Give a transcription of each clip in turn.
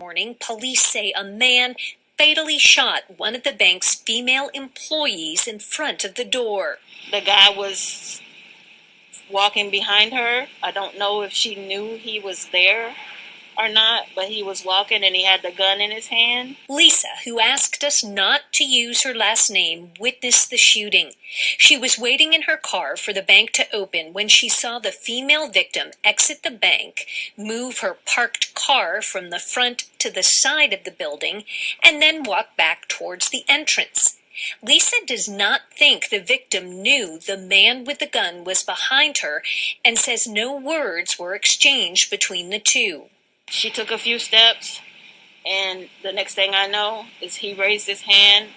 Morning, police say a man fatally shot one of the bank's female employees in front of the door. The guy was walking behind her. I don't know if she knew he was there or not, but he was walking and he had the gun in his hand. Lisa, who asked us not to use her last name, witnessed the shooting. She was waiting in her car for the bank to open when she saw the female victim exit the bank, move her parked car from the front to the side of the building, and then walk back towards the entrance. Lisa does not think the victim knew the man with the gun was behind her and says no words were exchanged between the two. She took a few steps, and the next thing I know is he raised his hand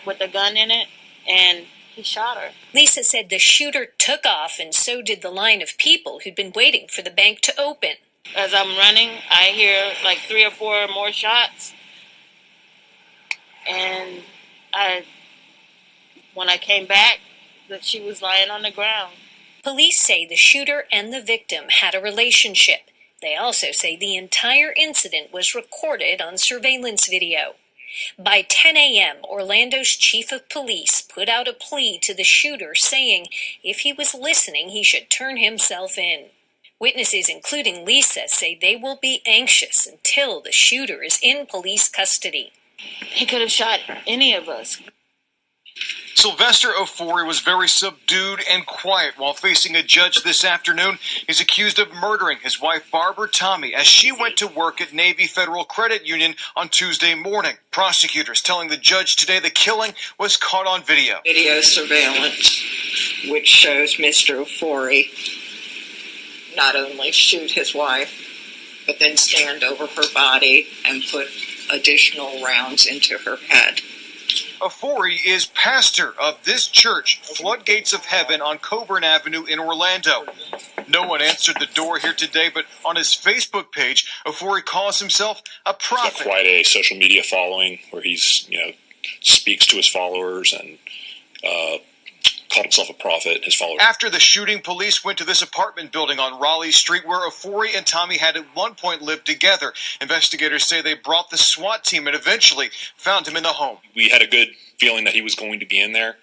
with the gun in it, and he shot her. Lisa said the shooter took off, and so did the line of people who'd been waiting for the bank to open. As I'm running, I hear like 3 or 4 more shots, and when I came back, that she was lying on the ground. Police say the shooter and the victim had a relationship. They also say the entire incident was recorded on surveillance video. By 10 a.m., Orlando's chief of police put out a plea to the shooter saying if he was listening, he should turn himself in. Witnesses, including Lisa, say they will be anxious until the shooter is in police custody. He could have shot any of us. Sylvester Ofori was very subdued and quiet while facing a judge this afternoon. He's accused of murdering his wife, Barbara Tommy, as she went to work at Navy Federal Credit Union on Tuesday morning. Prosecutors telling the judge today the killing was caught on video. Video surveillance, which shows Mr. Ofori not only shoot his wife, but then stand over her body and put additional rounds into her head. Ofori is pastor of this church, Floodgates of Heaven, on Coburn Avenue in Orlando. No one answered the door here today, but on his Facebook page, Ofori calls himself a prophet. He's got quite a social media following where he's, speaks to his followers and called himself a prophet, his followers. After the shooting, police went to this apartment building on Raleigh Street where Ofori and Tommy had at one point lived together. Investigators say they brought the SWAT team and eventually found him in the home. We had a good feeling that he was going to be in there.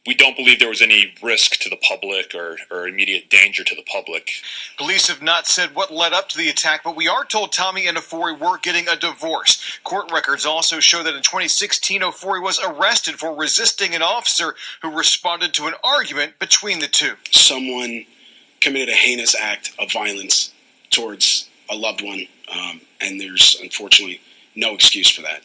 We don't believe there was any risk to the public or immediate danger to the public. Police have not said what led up to the attack, but we are told Tommy and Ofori were getting a divorce. Court records also show that in 2016, Ofori was arrested for resisting an officer who responded to an argument between the two. Someone committed a heinous act of violence towards a loved one, and there's unfortunately no excuse for that.